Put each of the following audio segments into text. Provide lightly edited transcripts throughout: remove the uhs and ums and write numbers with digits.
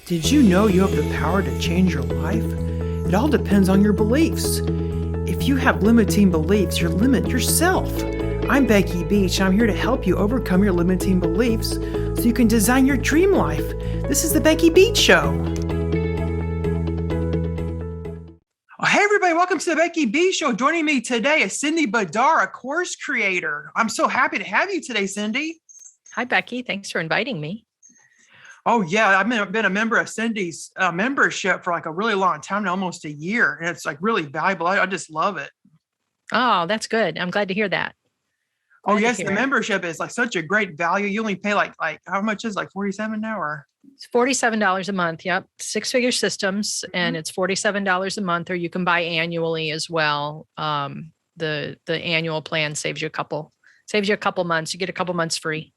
Did you know you have the power to change your life? It all depends on your beliefs. If you have limiting beliefs, you limit yourself. I'm Becky Beach, and I'm here to help you overcome your limiting beliefs so you can design your dream life. This is the Becky Beach Show. Oh, hey, everybody, welcome to the Becky Beach Show. Joining me today is Cindy Bidar, a course creator. I'm so happy to have you today, Cindy. Hi, Becky. Thanks for inviting me. Oh, yeah. I've been a member of Cindy's membership for like a really long time now, almost a year. And it's like really valuable. I just love it. Oh, that's good. I'm glad to hear that. Oh, yes. The membership is like such a great value. You only pay like how much is like 47 now or? It's $47 a month. Yep. 6-figure systems. And it's $47 a month, or you can buy annually as well. The annual plan saves you a couple months. You get a couple months free.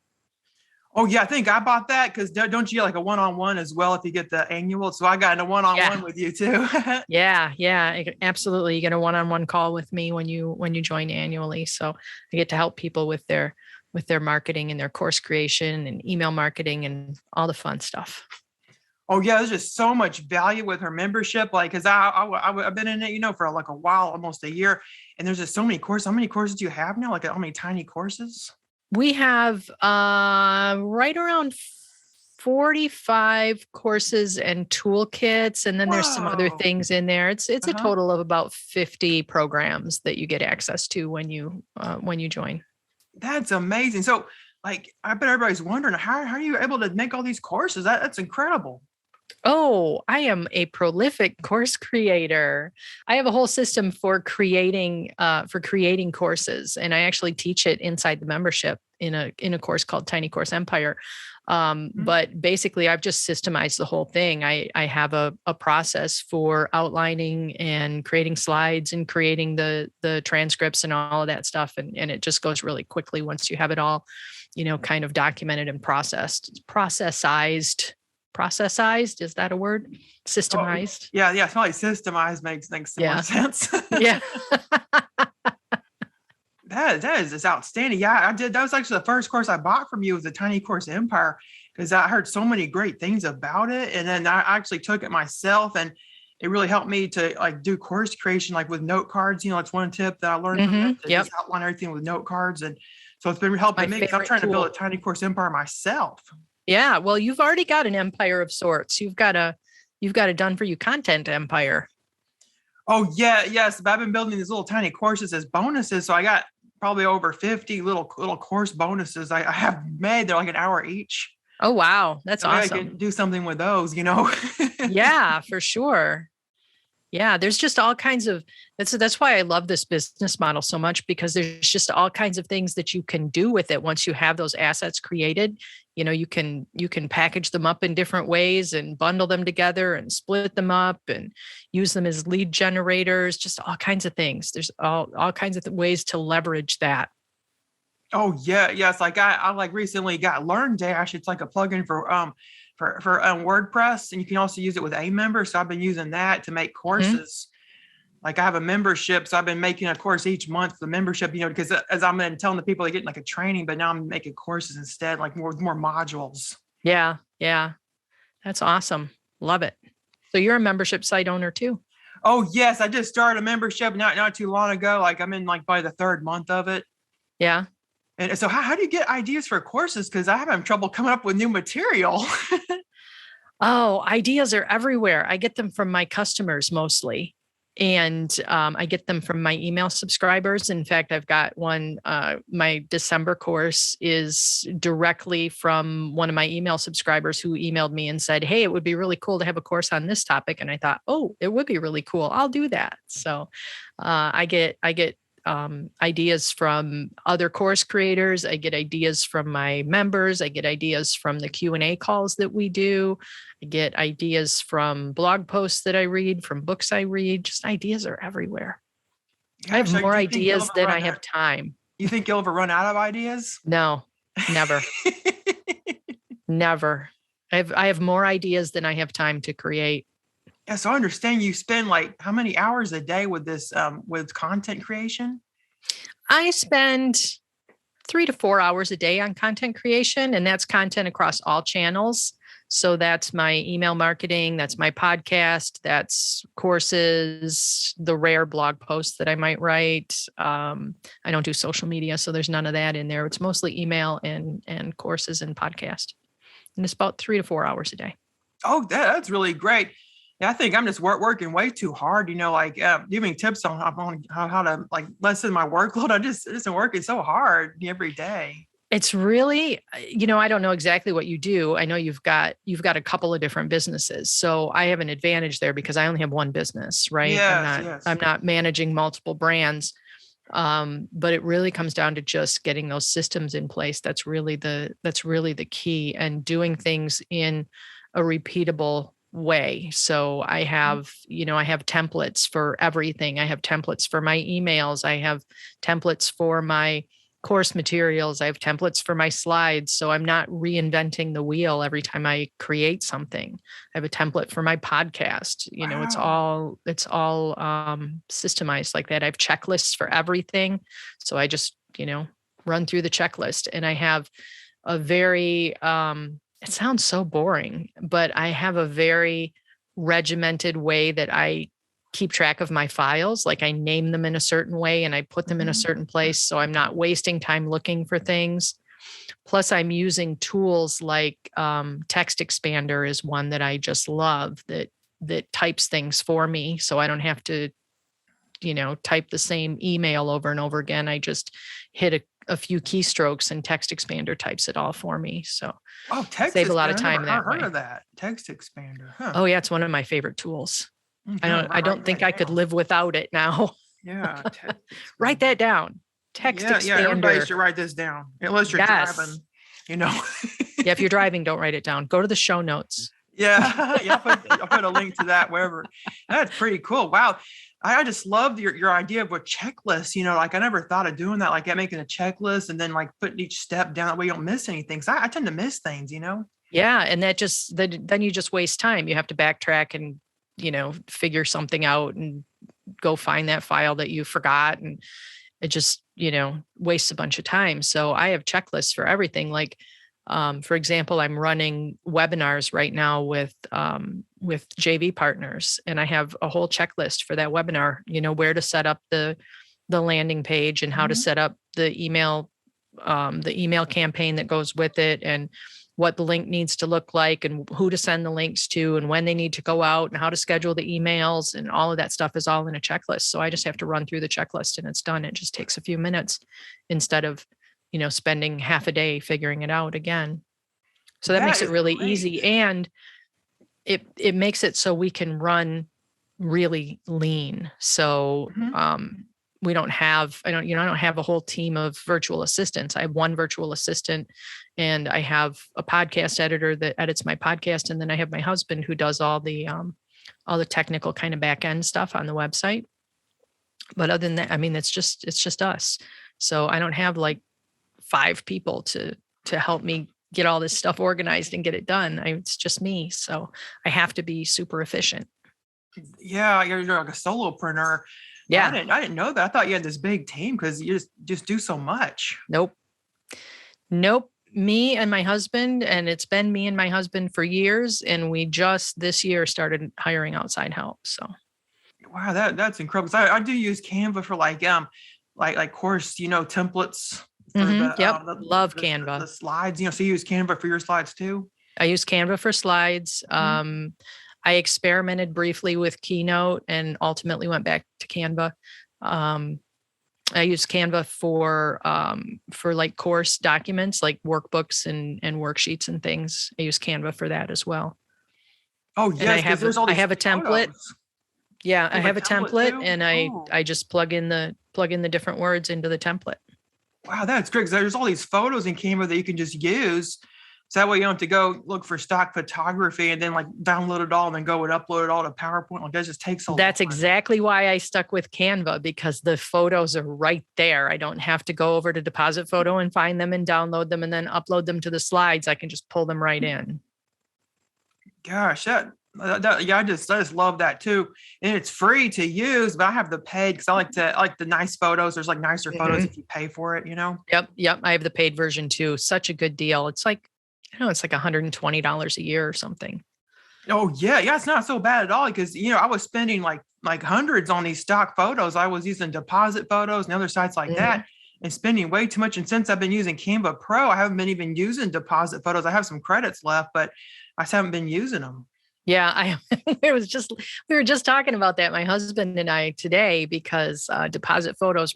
Oh, yeah, I think I bought that because don't you get like a one-on-one as well if you get the annual? So I got a one-on-one with you too. Yeah, absolutely. You get a one-on-one call with me when you join annually. So I get to help people with their marketing and their course creation and email marketing and all the fun stuff. Oh, yeah, there's just so much value with her membership. Like, because I've been in it, for like a while, almost a year. And there's just so many courses. How many courses do you have now? Like how many tiny courses? We have right around 45 courses and toolkits, and then there's some other things in there. It's a total of about 50 programs that you get access to when you join. That's amazing. So, like, I bet everybody's wondering how are you able to make all these courses? That's incredible. Oh, I am a prolific course creator. I have a whole system for creating courses, and I actually teach it inside the membership in a course called Tiny Course Empire. But basically, I've just systemized the whole thing. I have a process for outlining and creating slides and creating the transcripts and all of that stuff, and it just goes really quickly once you have it all, kind of documented and processized. Processized, is that a word? Systemized. Oh, yeah. It's probably systemized makes some more sense. Yeah. That is just outstanding. Yeah, I did. That was actually the first course I bought from you, was the Tiny Course Empire, because I heard so many great things about it. And then I actually took it myself, and it really helped me to like do course creation, like with note cards. It's one tip that I learned from it, to just outline everything with note cards. And so it's been helping me, because I'm trying to build a Tiny Course Empire myself. Yeah, well, you've already got an empire of sorts. You've got a done for you content empire. Oh, yeah, yes. But I've been building these little tiny courses as bonuses. So I got probably over 50 little course bonuses I have made. They're like an hour each. Oh, wow. That's awesome. I can do something with those, Yeah, for sure. Yeah, there's just all kinds of, that's why I love this business model so much, because there's just all kinds of things that you can do with it once you have those assets created. You can package them up in different ways and bundle them together and split them up and use them as lead generators, just all kinds of things. There's all kinds of ways to leverage that. Oh, yeah. Yes. Like I like recently got LearnDash. It's like a plugin for WordPress, and you can also use it with a member. So I've been using that to make courses. Like I have a membership, so I've been making a course each month, the membership, because as I'm been telling the people, they get like a training, but now I'm making courses instead, like more modules. Yeah. That's awesome. Love it. So you're a membership site owner too? Oh, yes. I just started a membership not too long ago. Like I'm in like by the third month of it. Yeah. And so how do you get ideas for courses? Because I'm having trouble coming up with new material. Oh, ideas are everywhere. I get them from my customers mostly. And I get them from my email subscribers. In fact, I've got one, my December course is directly from one of my email subscribers who emailed me and said, hey, it would be really cool to have a course on this topic. And I thought, oh, it would be really cool. I'll do that. So I get ideas from other course creators. I get ideas from my members. I get ideas from the Q&A calls that we do. I get ideas from blog posts that I read, from books I read. Just ideas are everywhere. Gosh, I have more ideas than I have time. You think you'll ever run out of ideas? No, never. Never. I have more ideas than I have time to create. Yeah, so I understand you spend like how many hours a day with this with content creation? I spend 3 to 4 hours a day on content creation, and that's content across all channels. So that's my email marketing, that's my podcast, that's courses, the rare blog posts that I might write. I don't do social media, so there's none of that in there. It's mostly email and courses and podcast. And it's about 3 to 4 hours a day. Oh, that's really great. Yeah, I think I'm just working way too hard. Like giving tips on how to like lessen my workload. I just been working so hard every day. It's really, I don't know exactly what you do. I know you've got a couple of different businesses. So I have an advantage there because I only have one business, right? Yes. I'm not managing multiple brands. But it really comes down to just getting those systems in place. That's really the key, and doing things in a repeatable way. So I have templates for everything. I have templates for my emails. I have templates for my course materials. I have templates for my slides. So I'm not reinventing the wheel every time I create something. I have a template for my podcast. Wow. It's all systemized like that. I have checklists for everything. So I just, run through the checklist, and I have a very, it sounds so boring, but I have a very regimented way that I keep track of my files. Like I name them in a certain way and I put them in a certain place. So I'm not wasting time looking for things. Plus I'm using tools like Text Expander is one that I just love that types things for me. So I don't have to, type the same email over and over again. I just hit a few keystrokes and Text Expander types it all for me. So Text save a lot expander. of time that way. Heard of that. Text Expander. Huh. Oh yeah. It's one of my favorite tools. Okay, I don't think I could live without it now. Yeah. Write that down. Text Expander. Yeah, everybody should write this down. Unless you're driving, Yeah, if you're driving, don't write it down. Go to the show notes. Yeah. I'll put a link to that wherever. That's pretty cool. Wow. I just loved your idea of a checklist. Like I never thought of doing that, like making a checklist and then like putting each step down that way you don't miss anything. So I tend to miss things, Yeah. And then you just waste time. You have to backtrack and, figure something out and go find that file that you forgot. And it just, wastes a bunch of time. So I have checklists for everything. Like, for example, I'm running webinars right now with JV partners, and I have a whole checklist for that webinar, where to set up the landing page and how to set up the email campaign that goes with it, and what the link needs to look like, and who to send the links to, and when they need to go out, and how to schedule the emails, and all of that stuff is all in a checklist. So I just have to run through the checklist and it's done. It just takes a few minutes instead of, spending half a day figuring it out again. So that makes it really easy. And it makes it so we can run really lean. So, I don't have a whole team of virtual assistants. I have one virtual assistant, and I have a podcast editor that edits my podcast. And then I have my husband who does all the technical kind of back end stuff on the website. But other than that, it's just us. So I don't have like 5 people to help me get all this stuff organized and get it done. It's just me. So I have to be super efficient. Yeah. You're like a solopreneur. Yeah. I didn't know that. I thought you had this big team because you just do so much. Nope. Me and my husband, and it's been me and my husband for years. And we just this year started hiring outside help. So. Wow. That's incredible. I do use Canva for like course, templates. Love Canva. The slides, so you use Canva for your slides too? I use Canva for slides. I experimented briefly with Keynote and ultimately went back to Canva. I use Canva for like course documents, like workbooks and worksheets and things. I use Canva for that as well. Oh yes, I have a template. Photos. Yeah, I have a template and I just plug in the different words into the template. Wow, that's great. Because there's all these photos in Canva that you can just use. So that way you don't have to go look for stock photography and then like download it all and then go and upload it all to PowerPoint. Like that just takes so long. That's exactly why I stuck with Canva, because the photos are right there. I don't have to go over to Deposit Photo and find them and download them and then upload them to the slides. I can just pull them right in. Gosh, I just love that too. And it's free to use, but I have the paid because I like the nice photos. There's like nicer photos if you pay for it, Yep. I have the paid version too. Such a good deal. It's like I know it's like $120 a year or something. Oh yeah, yeah, it's not so bad at all because I was spending like hundreds on these stock photos. I was using deposit photos and other sites like Mhm. that and spending way too much. And since I've been using Canva Pro, I haven't been even using deposit photos. I have some credits left, but I just haven't been using them. Yeah, I we were just talking about that, my husband and I today, because deposit photos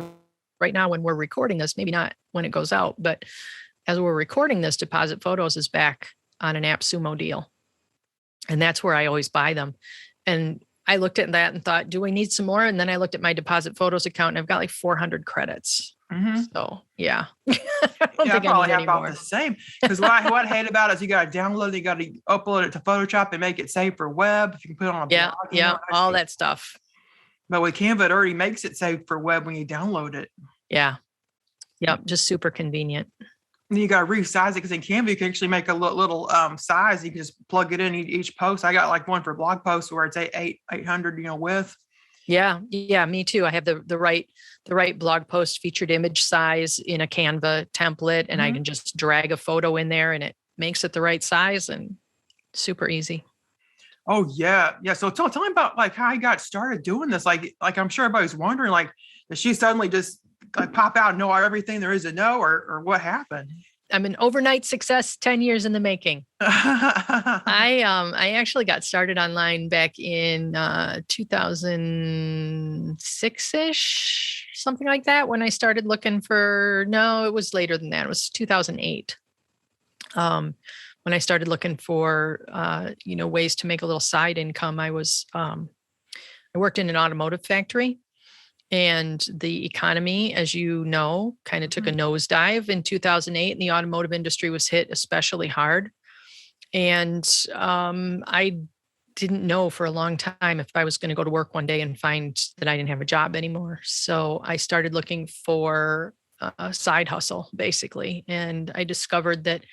right now when we're recording this, maybe not when it goes out, but as we're recording this, deposit photos is back on an AppSumo deal. And that's where I always buy them. And I looked at that and thought, do we need some more? And then I looked at my deposit photos account and I've got like 400 credits. Hmm. So yeah, I don't Yeah, I think I probably need have any about the more. same. Because what I hate about it is you got to download it, you got to upload it to Photoshop and make it safe for web. If you can put it on a Yeah, blog, yeah, I all hate. that stuff. But with Canva, it already makes it safe for web when you download it. Yeah, yep, just super convenient. And you got to resize it because in Canva you can actually make a little size. You can just plug it in each post. I got like one for blog posts where it's 800 width. Yeah, yeah, me too. I have the right blog post featured image size in a Canva template, and I Mhm. can just drag a photo in there, and it makes it the right size and super easy. Oh yeah, yeah. So tell me about like how I got started doing this. Like I'm sure everybody's wondering, like, did she suddenly just like pop out and know everything there is to know, or what happened? I'm an overnight success, 10 years in the making. I actually got started online back in 2006-ish, something like that, when I started looking for, no, it was later than that. It was 2008. When I started looking for ways to make a little side income. I worked in an automotive factory, and the economy, as you know, kind of took a nosedive in 2008, and the automotive industry was hit especially hard. And I didn't know for a long time if I was going to go to work one day and find that I didn't have a job anymore. So I started looking for a side hustle, basically. And I discovered that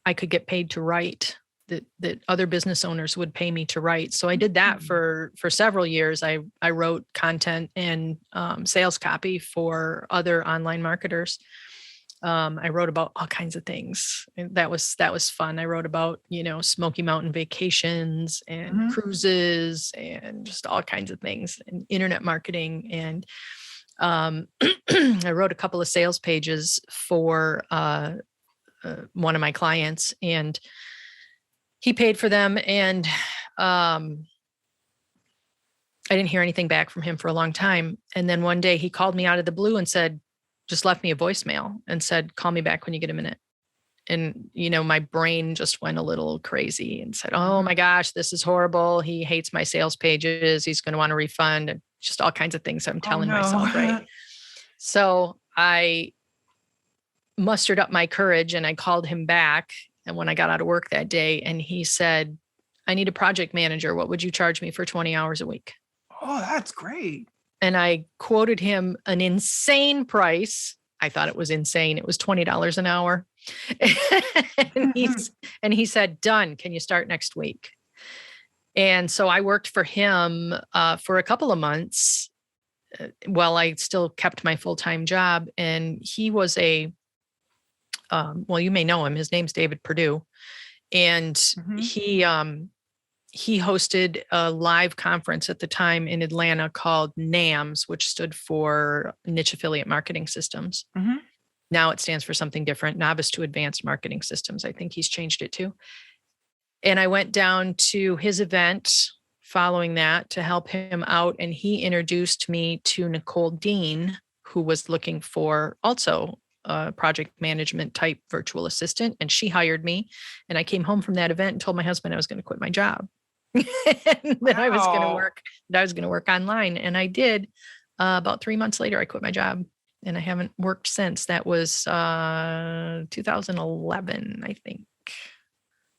I could get paid to write, that other business owners would pay me to write. So I did that for several years. I wrote content and sales copy for other online marketers. I wrote about all kinds of things. And that was fun. I wrote about, Smoky Mountain vacations and Mhm. cruises and just all kinds of things, and internet marketing. And I wrote a couple of sales pages for one of my clients, and he paid for them. And I didn't hear anything back from him for a long time. And then one day he called me out of the blue and just left me a voicemail and said, call me back when you get a minute. And, my brain just went a little crazy and said, oh my gosh, this is horrible. He hates my sales pages. He's going to want a refund, and just all kinds of things I'm Oh telling myself, right? no. So I mustered up my courage and I called him back. And when I got out of work that day, and he said, I need a project manager. What would you charge me for 20 hours a week? Oh, that's great. And I quoted him an insane price. I thought it was insane. It was $20 an hour. and he said, done. Can you start next week? And so I worked for him for a couple of months while I still kept my full-time job. And he was well, you may know him. His name's David Perdue. And Mhm. he hosted a live conference at the time in Atlanta called NAMS, which stood for Niche Affiliate Marketing Systems. Mhm. Now it stands for something different, Novice to Advanced Marketing Systems. I think he's changed it too. And I went down to his event following that to help him out. And he introduced me to Nicole Dean, who was looking for also a project management type virtual assistant. And she hired me. And I came home from that event and told my husband I was going to quit my job. And that I was going to Wow. work online. And I did. About 3 months later, I quit my job, and I haven't worked since. That was 2011, I think.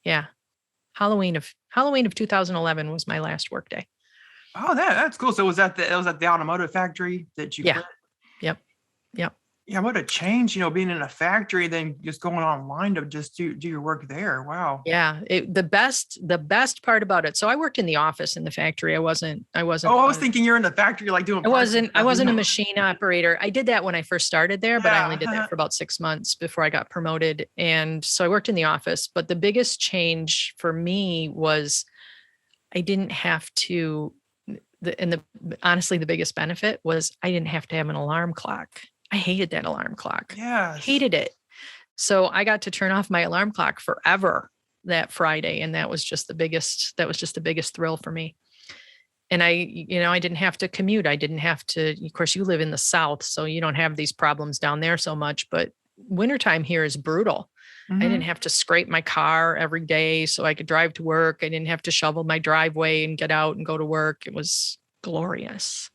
Yeah. Halloween of 2011 was my last work day. Oh, that's cool. So it was at the automotive factory that you Yeah. quit? Yep. Yep. Yeah, what a change, being in a factory, then just going online to just do your work there. Wow. Yeah, the best part about it. So I worked in the office in the factory. I wasn't Oh, I was thinking you're in the factory, like doing I parts and wasn't I stuff, wasn't a machine operator. I did that when I first started there, but I only did Yeah. that for about 6 months before I got promoted. And so I worked in the office, but the biggest change for me was I didn't have to honestly the biggest benefit was I didn't have to have an alarm clock. I hated that alarm clock. Yes. Hated it. So I got to turn off my alarm clock forever that Friday. And that was just the biggest thrill for me. And I didn't have to commute. I didn't have to, of course, you live in the South, so you don't have these problems down there so much, but wintertime here is brutal. I didn't Hmm. have to scrape my car every day so I could drive to work. I didn't have to shovel my driveway and get out and go to work. It was glorious.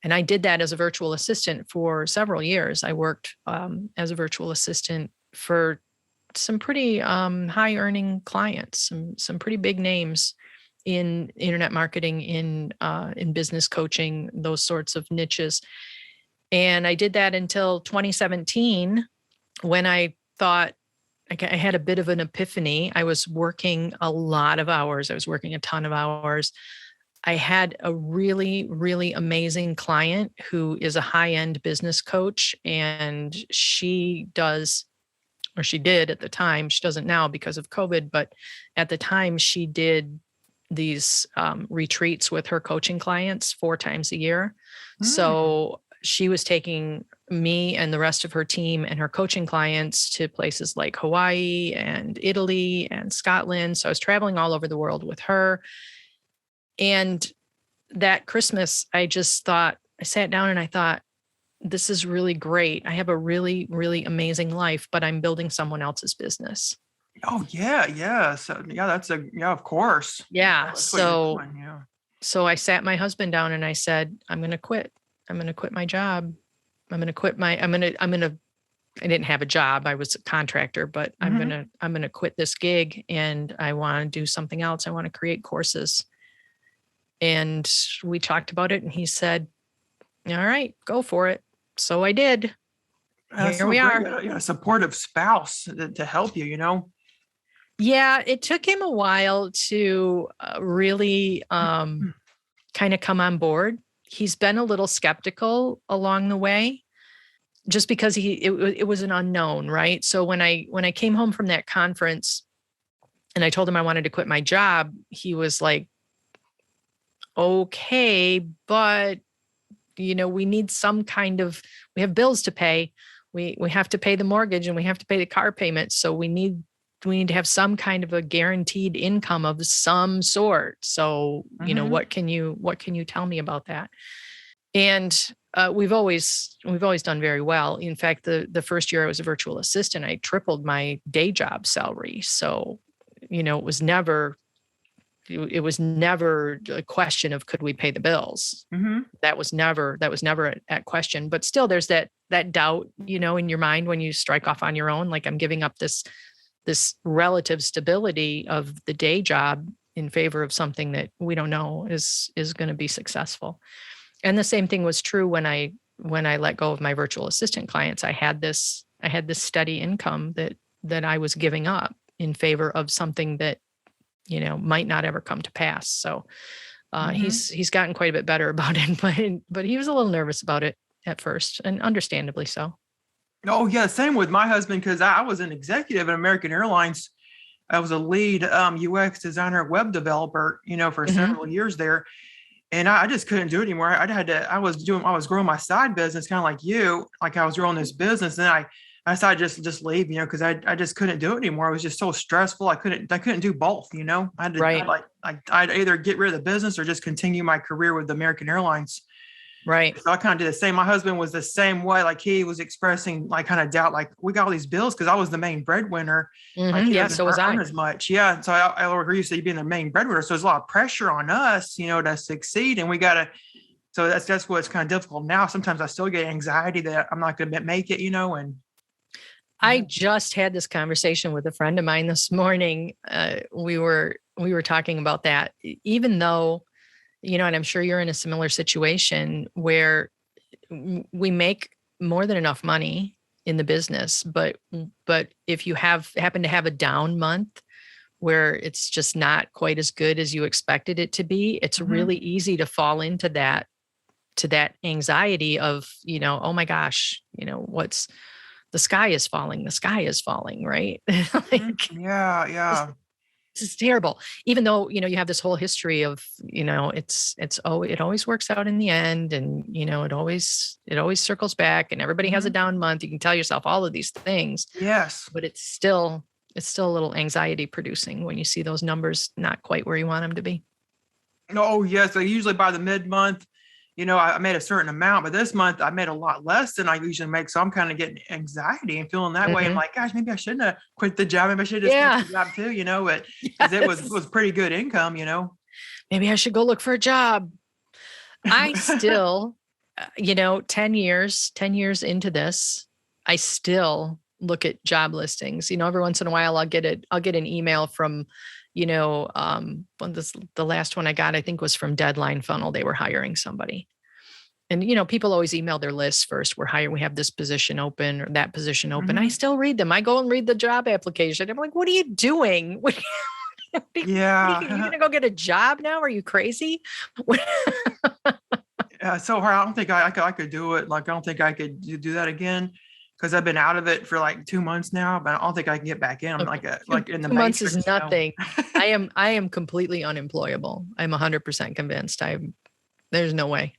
And I did that as a virtual assistant for several years. I worked as a virtual assistant for some pretty high earning clients, some pretty big names in internet marketing, in business coaching, those sorts of niches. And I did that until 2017 when I thought I had a bit of an epiphany. I was working a lot of hours. I was working a ton of hours. I had a really, really amazing client who is a high end business coach, and she does, or she did at the time, she doesn't now because of COVID, but at the time she did these retreats with her coaching clients 4 times a year. Mm. So she was taking me and the rest of her team and her coaching clients to places like Hawaii and Italy and Scotland. So I was traveling all over the world with her. And that Christmas, I sat down and I thought, this is really great. I have a really, really amazing life, but I'm building someone else's business. Oh, yeah, yeah. So yeah, yeah, of course. Yeah. That's what you're So doing. Yeah. so I sat my husband down and I said, I'm going to quit. I'm going to quit my job. I'm going to quit my, I'm going to, I didn't have a job. I was a contractor, but Hmm. I'm going to quit this gig and I want to do something else. I want to create courses. And we talked about it and he said, all right, go for it. So I did. That's Here so we great. are. A supportive spouse to help you. Yeah, it took him a while to really kind of come on board. He's been a little skeptical along the way, just because it was an unknown, right? So when I came home from that conference and I told him I wanted to quit my job, he was like, "Okay, but we need some kind of we have bills to pay. We have to pay the mortgage and we have to pay the car payment. So we need to have some kind of a guaranteed income of some sort. So, Hmm. what can you tell me about that?" And we've always done very well. In fact, the first year I was a virtual assistant, I tripled my day job salary. So, it was never a question of could we pay the bills. Hmm. That was never at question. But still, there's that doubt, in your mind when you strike off on your own. Like, I'm giving up this relative stability of the day job in favor of something that we don't know is going to be successful. And the same thing was true when I let go of my virtual assistant clients. I had this steady income that I was giving up in favor of something that might not ever come to pass. So Hmm. he's gotten quite a bit better about it, but he was a little nervous about it at first, and understandably so. Oh, yeah. Same with my husband, because I was an executive at American Airlines. I was a lead UX designer, web developer, for Hmm. several years there. And I just couldn't do it anymore. I was growing my side business, kind of like you, like I was growing this business. And then I decided just leave, because I just couldn't do it anymore. It was just so stressful. I couldn't do both. Right, I'd either get rid of the business or just continue my career with American Airlines. right. So I kind of did the same. My husband was the same way. Like, he was expressing like kind of doubt, like, we got all these bills, because I was the main breadwinner. Like, he Yeah, doesn't so was earn I. as much. Yeah. So I agree you say being the main breadwinner. So there's a lot of pressure on us, to succeed. And we gotta so that's what's kind of difficult now. Sometimes I still get anxiety that I'm not gonna make it. And I yeah. just had this conversation with a friend of mine this morning. We were talking about that. Even though, and I'm sure you're in a similar situation where we make more than enough money in the business, but if you happen to have a down month where it's just not quite as good as you expected it to be, it's really easy to fall into that anxiety of, oh my gosh, the sky is falling, right? Like, Yeah. this is terrible. Even though, you have this whole history of, it always works out in the end, and, it always circles back, and everybody has a down month. You can tell yourself all of these things, Yes. but it's still a little anxiety producing when you see those numbers not quite where you want them to be. Oh, yes. So usually by the mid-month, I made a certain amount, but this month I made a lot less than I usually make. So I'm kind of getting anxiety and feeling that way. I'm like, gosh, maybe I shouldn't have quit the job. Maybe I should have just quit the job too, but because it was pretty good income, Maybe I should go look for a job. I still, 10 years into this, I still look at job listings. Every once in a while I'll get an email from, the last one I got, I think, was from Deadline Funnel. They were hiring somebody. And, people always email their lists first. We have this position open or that position open. I still read them. I go and read the job application. I'm like, what are you doing? Yeah. You're going to go get a job now? Are you crazy? So hard. I don't think I could do it. Like, I don't think I could do that again, because I've been out of it for like 2 months now, but I don't think I can get back in. I'm like in the 2 months Matrix, is nothing. I am completely unemployable. I'm 100% convinced. There's no way.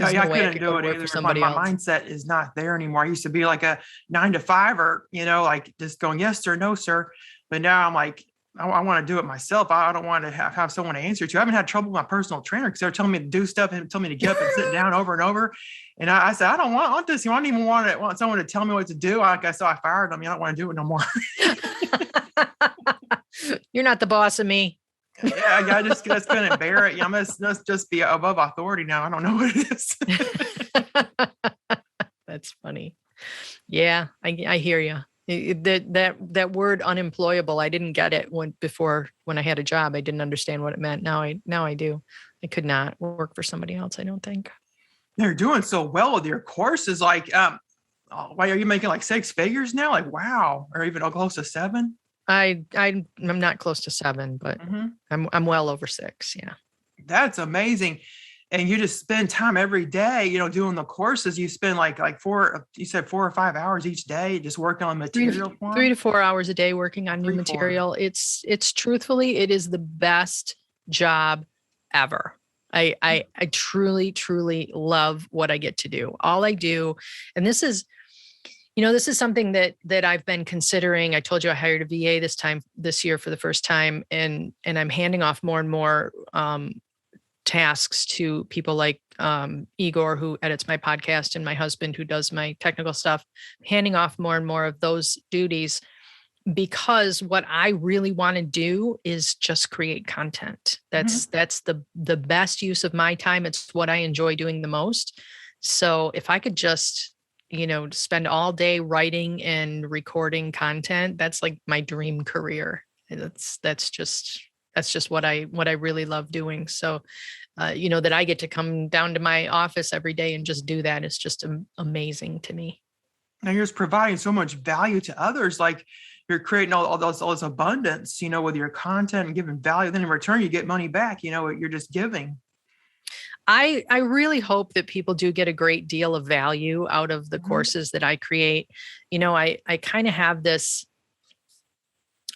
I couldn't do it either. My mindset is not there anymore. I used to be like a 9 to 5, or, like just going, yes, sir, no, sir. But now I'm like, I want to do it myself. I don't want to have someone to answer to. I haven't had trouble with my personal trainer because they're telling me to do stuff and telling me to get up and sit down over and over. And I said, I don't want this. I don't even want someone to tell me what to do. So I fired them. I don't want to do it no more. You're not the boss of me. Yeah, I just couldn't bear it. I must just be above authority now. I don't know what it is. That's funny. Yeah, I hear you. That word unemployable, I didn't get it when I had a job. I didn't understand what it meant. Now I do. I could not work for somebody else, I don't think. You're doing so well with your courses. Like, why are you making like 6 figures now? Like, wow. Or even close to 7? I'm not close to 7, but I'm well over 6. Yeah. That's amazing. And you just spend time every day, doing the courses. You spend like 4, you said 4 or 5 hours each day just working on material. 3 to 4 hours a day working on new material. It's truthfully, it is the best job ever. I truly, truly love what I get to do. All I do. And this is something that I've been considering. I told you I hired a VA this year for the first time, and I'm handing off more and more tasks to people like Igor, who edits my podcast, and my husband, who does my technical stuff, handing off more and more of those duties, because what I really want to do is just create content. That's the best use of my time. It's what I enjoy doing the most. So if I could just, spend all day writing and recording content, that's like my dream career. That's just what I really love doing. So, that I get to come down to my office every day and just do that is just amazing to me. And you're just providing so much value to others. Like, you're creating all this abundance, with your content and giving value. Then in return, you get money back. You're just giving. I really hope that people do get a great deal of value out of the courses that I create. I kind of have this.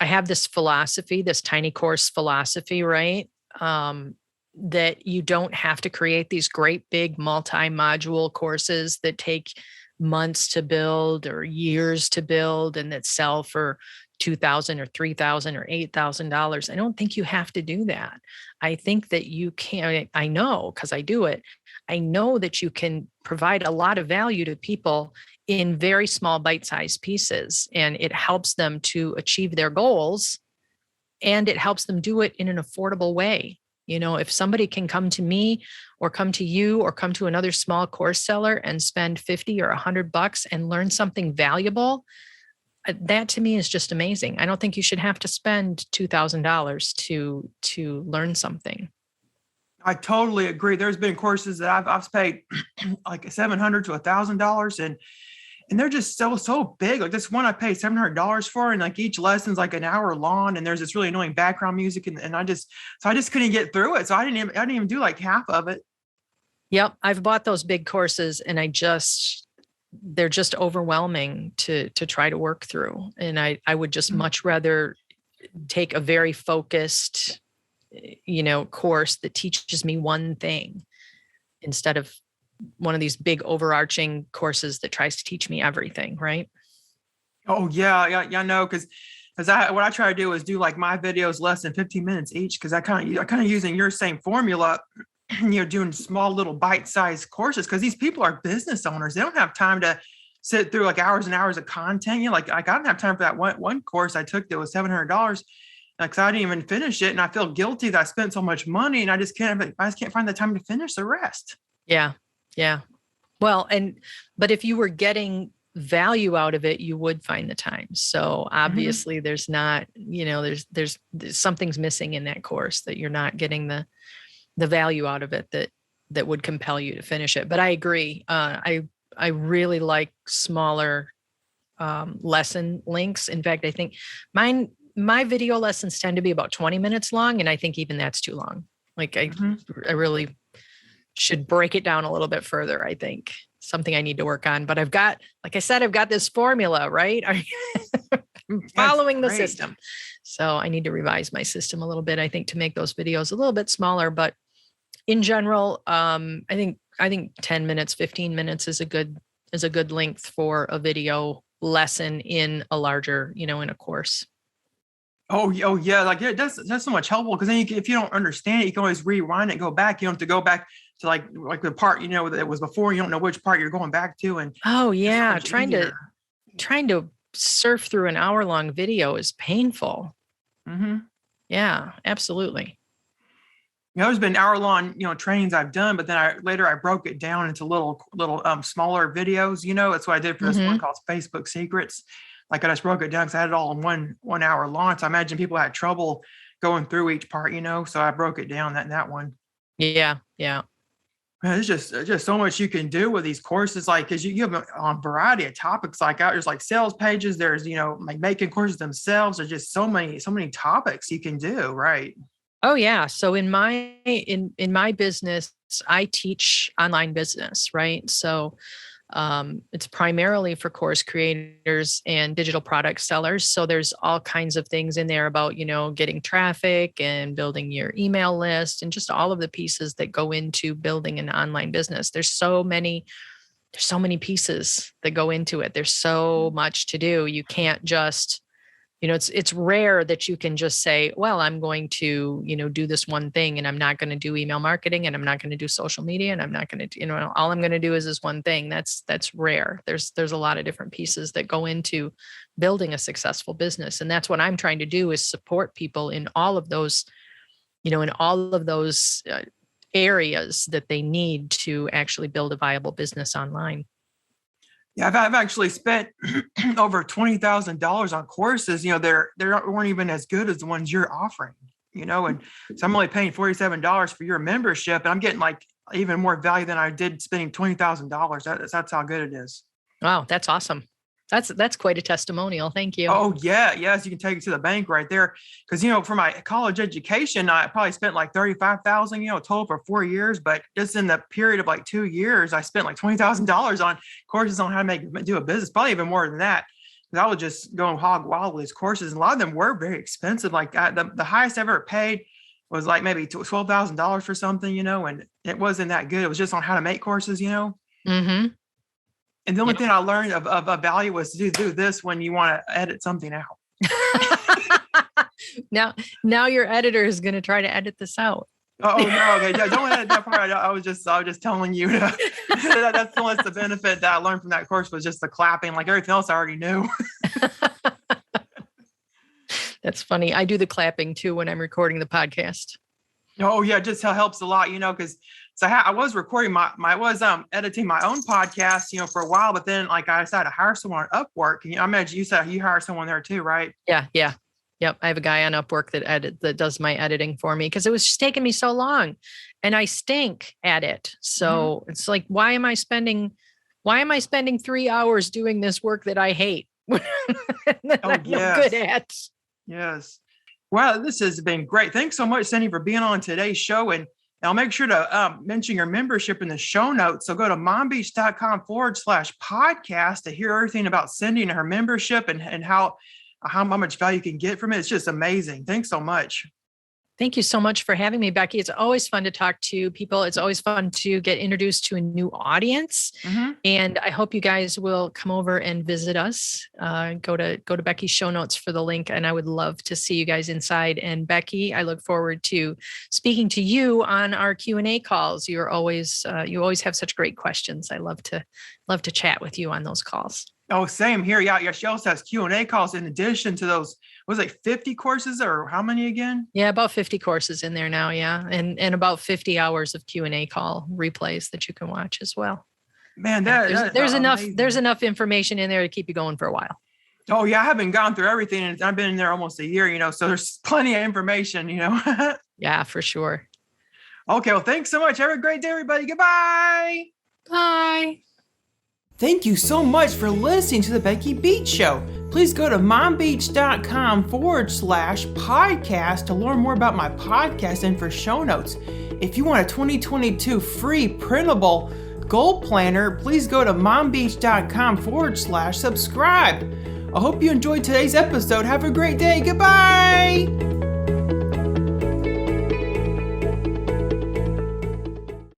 I have this philosophy, this tiny course philosophy, right? That you don't have to create these great big multi-module courses that take months to build or years to build and that sell for $2,000 or $3,000 or $8,000. I don't think you have to do that. I think that you can. I know, because I do it. I know that you can provide a lot of value to people in very small bite-sized pieces, and it helps them to achieve their goals, and it helps them do it in an affordable way. If somebody can come to me or come to you or come to another small course seller and spend $50 or $100 and learn something valuable, that to me is just amazing. I don't think you should have to spend $2,000 to learn something. I totally agree. There's been courses that I've paid like $700 to $1,000, and they're just so big. Like this one I paid $700 for, and like each lesson's like an hour long, and there's this really annoying background music, and I just couldn't get through it. So I didn't even do like half of it. Yep. I've bought those big courses and they're just overwhelming to try to work through. And I would just much rather take a very focused, course that teaches me one thing instead of one of these big overarching courses that tries to teach me everything. Right. Oh yeah. No, because what I try to do is do like my videos less than 15 minutes each, because I kind of using your same formula. You're doing small little bite-sized courses because these people are business owners. They don't have time to sit through like hours and hours of content. Like I don't have time for that one course I took that was $700. Because I didn't even finish it, and I feel guilty that I spent so much money, and I just can't find the time to finish the rest. Yeah. Yeah. Well, but if you were getting value out of it, you would find the time. So obviously there's not, there's something's missing in that course, that you're not getting the value out of it that would compel you to finish it. But I agree. I really like smaller lesson links. In fact, I think my video lessons tend to be about 20 minutes long. And I think even that's too long. Like I really should break it down a little bit further. I think something I need to work on, but I've got this formula, right? I'm following the system. So I need to revise my system a little bit, I think, to make those videos a little bit smaller. But in general, I think 10 minutes, 15 minutes is a good length for a video lesson in a larger, in a course. Oh yeah. Like that's so much helpful, because then if you don't understand it, you can always rewind it, go back. You don't have to go back to like the part, that was before. You don't know which part you're going back to. And oh yeah, trying to surf through an hour-long video is painful. Yeah, absolutely. There's been hour-long, trainings I've done, but then I broke it down into little smaller videos. That's what I did for this one called Facebook Secrets. Like I just broke it down because I had it all in one hour long. So I imagine people had trouble going through each part, so I broke it down that one. Yeah. Yeah. There's just so much you can do with these courses, like, because you have a variety of topics. Like there's like sales pages, there's like making courses themselves. There's just so many topics you can do, right? Oh yeah. So in my business, I teach online business, right? So it's primarily for course creators and digital product sellers. So there's all kinds of things in there about, getting traffic and building your email list and just all of the pieces that go into building an online business. There's so many pieces that go into it. There's so much to do. You can't just, it's rare that you can just say, well, I'm going to, do this one thing, and I'm not going to do email marketing, and I'm not going to do social media, and I'm not going to, all I'm going to do is this one thing. That's rare. There's a lot of different pieces that go into building a successful business. And that's what I'm trying to do, is support people in all of those, areas that they need to actually build a viable business online. Yeah, I've actually spent over $20,000 on courses. They weren't even as good as the ones you're offering. And so I'm only paying $47 for your membership, and I'm getting like even more value than I did spending $20,000. That's how good it is. Wow, that's awesome. That's quite a testimonial. Thank you. Oh yeah. Yes. You can take it to the bank right there. Cause for my college education, I probably spent like $35,000, total for 4 years, but just in the period of like 2 years, I spent like $20,000 on courses on how to do a business, probably even more than that. Cause I was just going hog wild with these courses. And a lot of them were very expensive. Like the highest I ever paid was like maybe $12,000 for something, and it wasn't that good. It was just on how to make courses, Mm-hmm. And the only thing I learned of value was to do this when you want to edit something out. Now your editor is going to try to edit this out. Oh no! Okay, don't edit that part. I was just telling you that's the benefit that I learned from that course, was just the clapping. Like everything else, I already knew. That's funny. I do the clapping too when I'm recording the podcast. Oh yeah, just helps a lot, because so I was recording I was editing my own podcast, for a while, but then like I decided to hire someone on Upwork. And I imagine you said you hire someone there too, right? Yeah. Yep. I have a guy on Upwork that does my editing for me because it was just taking me so long and I stink at it. So it's like, why am I spending 3 hours doing this work that I hate? that I'm no good at. Yes. Well, this has been great. Thanks so much, Cindy, for being on today's show. And I'll make sure to mention your membership in the show notes. So go to mombeach.com/podcast to hear everything about Cindy and her membership and how much value you can get from it. It's just amazing. Thanks so much. Thank you so much for having me, Becky. It's always fun to talk to people. It's always fun to get introduced to a new audience. And I hope you guys will come over and visit us. Go to Becky's show notes for the link. And I would love to see you guys inside. And Becky, I look forward to speaking to you on our Q&A calls. You always have such great questions. I love to chat with you on those calls. Oh, same here. Yeah. She also has Q&A calls in addition to those, was it 50 courses or how many again? Yeah, about 50 courses in there now. Yeah. And about 50 hours of Q&A call replays that you can watch as well. Man, there's enough information in there to keep you going for a while. Oh yeah. I haven't gone through everything and I've been in there almost a year, so there's plenty of information, Yeah, for sure. Okay. Well, thanks so much. Have a great day, everybody. Goodbye. Bye. Thank you so much for listening to the Becky Beach Show. Please go to mombeach.com/podcast to learn more about my podcast and for show notes. If you want a 2022 free printable goal planner, please go to mombeach.com/subscribe. I hope you enjoyed today's episode. Have a great day. Goodbye.